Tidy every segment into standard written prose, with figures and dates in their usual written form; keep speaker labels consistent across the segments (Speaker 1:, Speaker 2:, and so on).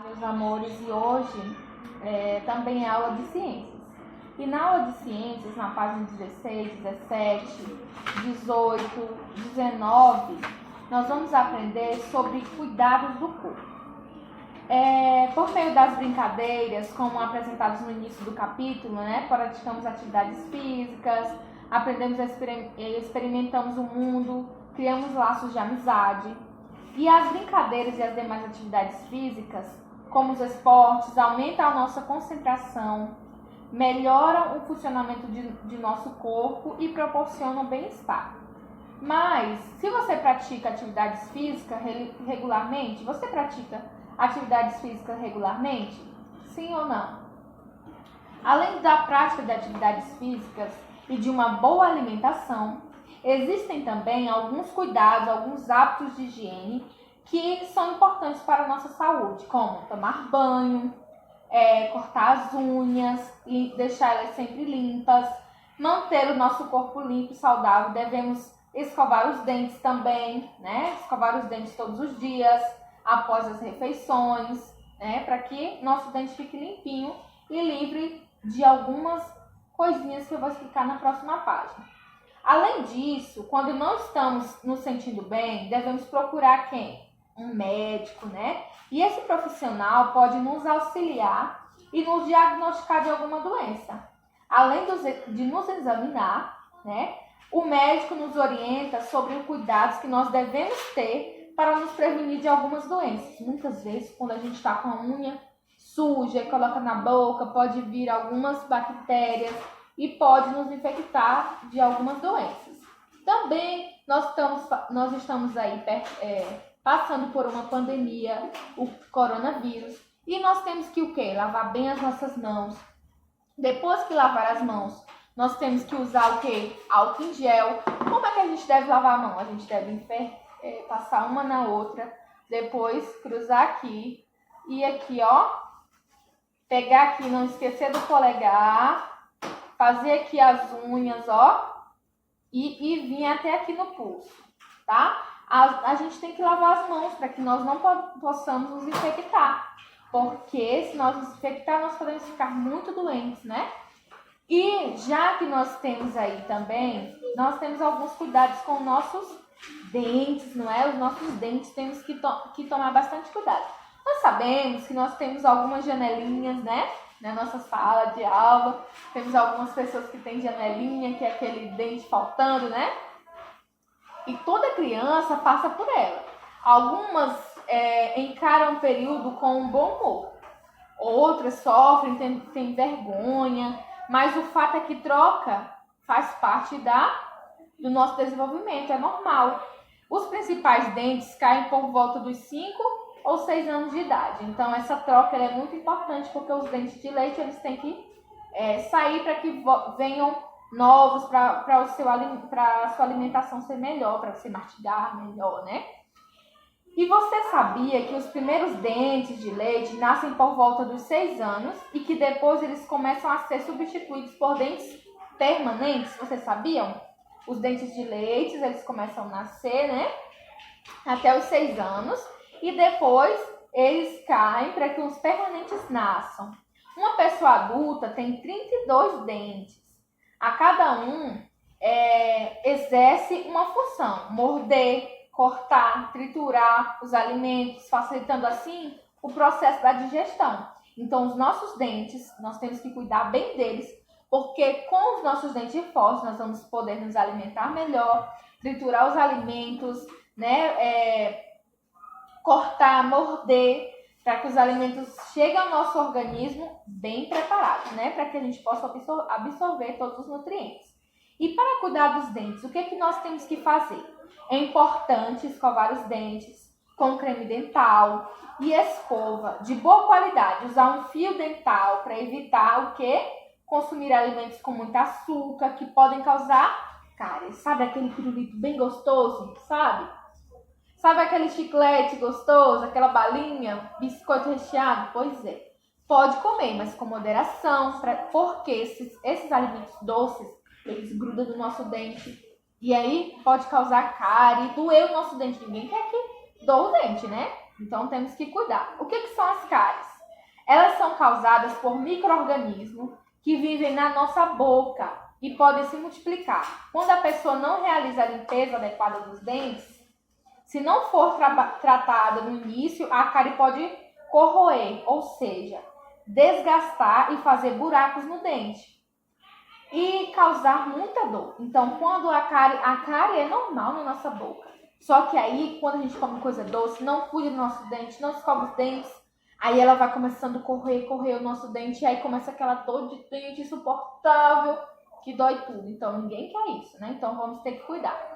Speaker 1: Meus amores, e hoje também é aula de ciências. E na aula de ciências, na página 16, 17, 18, 19, nós vamos aprender sobre cuidados do corpo. Por meio das brincadeiras, como apresentados no início do capítulo, praticamos atividades físicas, aprendemos, experimentamos o mundo, criamos laços de amizade. E as brincadeiras e as demais atividades físicas, como os esportes, aumentam a nossa concentração, melhoram o funcionamento de nosso corpo e proporcionam bem-estar. Mas, se você pratica atividades físicas regularmente, você pratica atividades físicas regularmente? Sim ou não? Além da prática de atividades físicas e de uma boa alimentação, existem também alguns cuidados, alguns hábitos de higiene que são importantes para a nossa saúde, como tomar banho, cortar as unhas e deixar elas sempre limpas, manter o nosso corpo limpo e saudável. Devemos escovar os dentes também, escovar os dentes todos os dias, após as refeições, para que nosso dente fique limpinho e livre de algumas coisinhas que eu vou explicar na próxima página. Além disso, quando não estamos nos sentindo bem, devemos procurar quem? Um médico, E esse profissional pode nos auxiliar e nos diagnosticar de alguma doença. Além de nos examinar, o médico nos orienta sobre os cuidados que nós devemos ter para nos prevenir de algumas doenças. Muitas vezes, quando a gente está com a unha suja e coloca na boca, pode vir algumas bactérias e pode nos infectar de algumas doenças. Também nós estamos aí passando por uma pandemia, o coronavírus, e nós temos que o quê? Lavar bem as nossas mãos. Depois que lavar as mãos, nós temos que usar o quê? Álcool em gel. Como é que a gente deve lavar a mão? A gente deve passar uma na outra, depois cruzar aqui e aqui, pegar aqui, não esquecer do polegar, fazer aqui as unhas, e vir até aqui no pulso, tá? A gente tem que lavar as mãos para que nós não possamos nos infectar, porque se nós nos infectar, nós podemos ficar muito doentes, E já que nós temos aí também, nós temos alguns cuidados com nossos dentes, Os nossos dentes temos que tomar bastante cuidado. Nós sabemos que nós temos algumas janelinhas, na nossa sala de aula, temos algumas pessoas que têm janelinha, que é aquele dente faltando, E toda criança passa por ela. Algumas encaram o período com um bom humor. Outras sofrem, têm vergonha. Mas o fato é que troca faz parte do nosso desenvolvimento, é normal. Os principais dentes caem por volta dos 5 ou 6 anos de idade. Então, essa troca é muito importante, porque os dentes de leite eles têm que sair para que venham novos, para a sua alimentação ser melhor, para você mastigar melhor, E você sabia que os primeiros dentes de leite nascem por volta dos 6 anos e que depois eles começam a ser substituídos por dentes permanentes? Vocês sabiam? Os dentes de leite, eles começam a nascer, até os 6 anos e depois eles caem para que os permanentes nasçam. Uma pessoa adulta tem 32 dentes. A cada um exerce uma função: morder, cortar, triturar os alimentos, facilitando assim o processo da digestão. Então, os nossos dentes, nós temos que cuidar bem deles, porque com os nossos dentes fortes nós vamos poder nos alimentar melhor, triturar os alimentos, cortar, morder, para que os alimentos cheguem ao nosso organismo bem preparados, para que a gente possa absorver todos os nutrientes. E para cuidar dos dentes, o que nós temos que fazer? É importante escovar os dentes com creme dental e escova de boa qualidade. Usar um fio dental para evitar o quê? Consumir alimentos com muito açúcar que podem causar cáries. Sabe aquele pirulito bem gostoso? Sabe aquele chiclete gostoso, aquela balinha, biscoito recheado? Pois é. Pode comer, mas com moderação, porque esses alimentos doces, eles grudam no nosso dente. E aí pode causar cárie, doer o nosso dente. Ninguém quer que doa o dente, Então temos que cuidar. O que são as cáries? Elas são causadas por micro-organismos que vivem na nossa boca e podem se multiplicar. Quando a pessoa não realiza a limpeza adequada dos dentes, se não for tratada no início, a cárie pode corroer, ou seja, desgastar e fazer buracos no dente e causar muita dor. Então, quando a cárie é normal na nossa boca. Só que aí, quando a gente come coisa doce, não cuida do nosso dente, não escova os dentes, aí ela vai começando a correr o nosso dente, e aí começa aquela dor de dente insuportável, que dói tudo. Então, ninguém quer isso, né? Então, vamos ter que cuidar.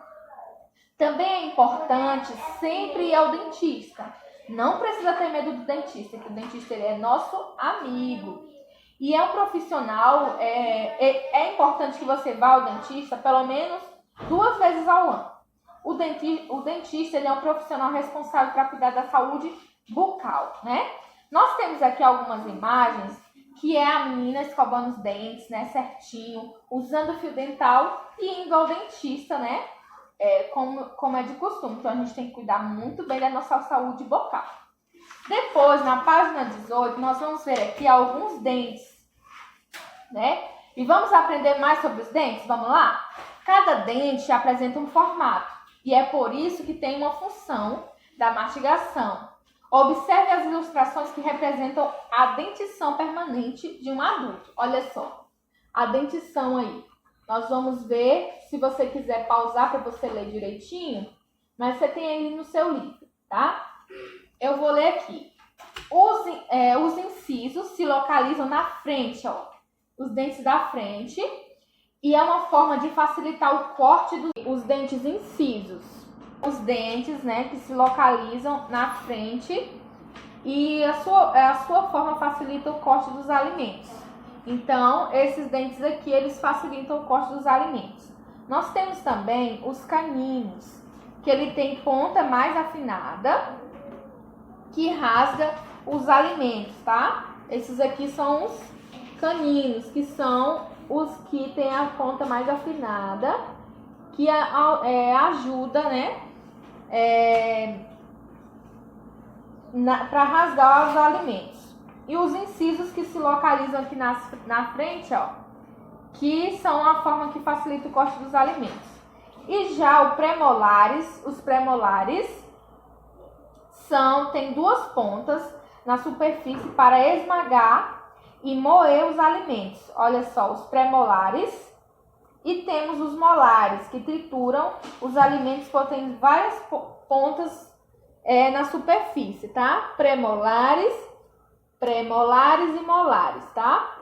Speaker 1: Também é importante sempre ir ao dentista. Não precisa ter medo do dentista, que o dentista ele é nosso amigo. E é um profissional, é importante que você vá ao dentista pelo menos 2 vezes ao ano. O dentista ele é um profissional responsável para cuidar da saúde bucal, né? Nós temos aqui algumas imagens que é a menina escovando os dentes, né, certinho, usando fio dental e indo ao dentista, né? Como é de costume. Então, a gente tem que cuidar muito bem da nossa saúde bucal. Depois, na página 18, nós vamos ver aqui alguns dentes, né? E vamos aprender mais sobre os dentes? Vamos lá? Cada dente apresenta um formato e é por isso que tem uma função da mastigação. Observe as ilustrações que representam a dentição permanente de um adulto. Olha só, a dentição aí. Nós vamos ver, se você quiser pausar para você ler direitinho, mas você tem aí no seu livro, tá? Eu vou ler aqui. Os incisos se localizam na frente, ó, os dentes da frente, e é uma forma de facilitar o corte dos dentes incisos. Os dentes, né, que se localizam na frente, e a sua forma facilita o corte dos alimentos. Então, esses dentes aqui, eles facilitam o corte dos alimentos. Nós temos também os caninos, que ele tem ponta mais afinada, que rasga os alimentos, tá? Esses aqui são os caninos, que são os que têm a ponta mais afinada, que ajuda, né, para rasgar os alimentos. E os incisos que se localizam aqui na frente, ó, que são a forma que facilita o corte dos alimentos. E já os premolares têm 2 pontas na superfície para esmagar e moer os alimentos. Olha só, os premolares. E temos os molares, que trituram os alimentos, porque tem várias pontas na superfície, tá? Premolares e molares, tá?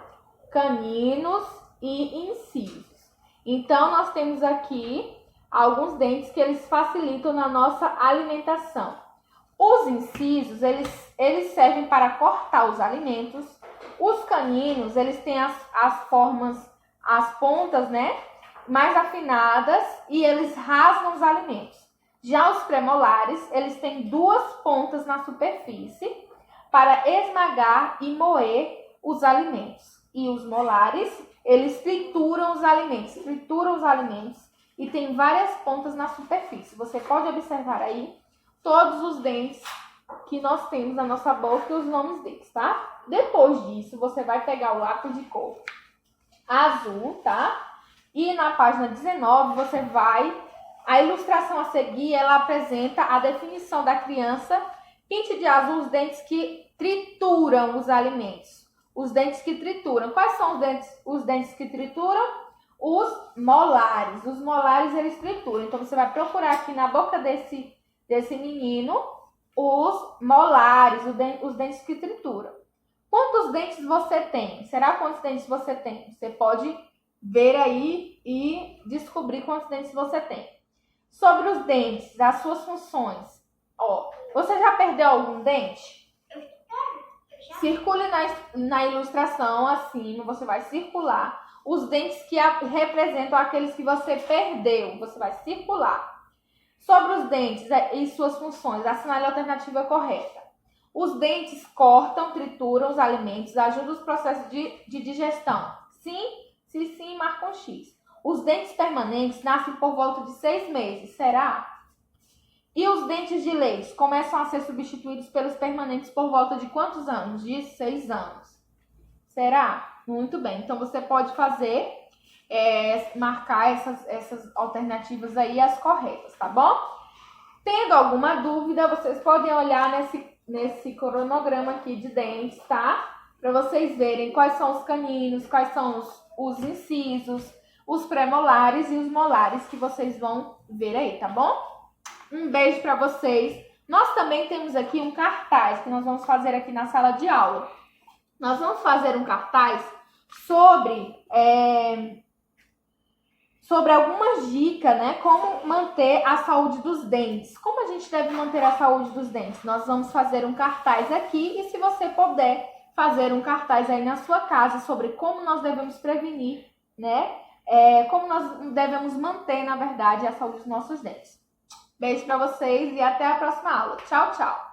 Speaker 1: Caninos e incisos. Então, nós temos aqui alguns dentes que eles facilitam na nossa alimentação. Os incisos, eles servem para cortar os alimentos. Os caninos, eles têm as pontas, né, mais afinadas, e eles rasgam os alimentos. Já os premolares, eles têm 2 pontas na superfície para esmagar e moer os alimentos. E os molares, eles trituram os alimentos e tem várias pontas na superfície. Você pode observar aí todos os dentes que nós temos na nossa boca e os nomes deles, tá? Depois disso, você vai pegar o lápis de cor azul, tá? E na página 19, a ilustração a seguir, ela apresenta a definição da criança. Pinte de azul os dentes que trituram os alimentos. Os dentes que trituram. Quais são os dentes que trituram? Os molares. Os molares, eles trituram. Então, você vai procurar aqui na boca desse menino os molares, os dentes que trituram. Quantos dentes você tem? Será quantos dentes você tem? Você pode ver aí e descobrir quantos dentes você tem. Sobre os dentes, as suas funções. Ó, você já perdeu algum dente? Circule na ilustração acima, você vai circular os dentes que representam aqueles que você perdeu. Você vai circular. Sobre os dentes e suas funções, assinale a alternativa correta. Os dentes cortam, trituram os alimentos, ajudam os processos de digestão. Sim, se sim, marca um X. Os dentes permanentes nascem por volta de 6 meses, será? E os dentes de leite começam a ser substituídos pelos permanentes por volta de quantos anos? De 6 anos. Será? Muito bem. Então, você pode fazer, marcar essas alternativas aí, as corretas, tá bom? Tendo alguma dúvida, vocês podem olhar nesse cronograma aqui de dentes, tá? Para vocês verem quais são os caninos, quais são os incisos, os premolares e os molares que vocês vão ver aí, tá bom? Um beijo para vocês. Nós também temos aqui um cartaz que nós vamos fazer aqui na sala de aula. Nós vamos fazer um cartaz sobre algumas dicas, né? Como manter a saúde dos dentes. Como a gente deve manter a saúde dos dentes? Nós vamos fazer um cartaz aqui e se você puder fazer um cartaz aí na sua casa sobre como nós devemos prevenir, né? Como nós devemos manter, na verdade, a saúde dos nossos dentes. Beijo para vocês e até a próxima aula. Tchau, tchau!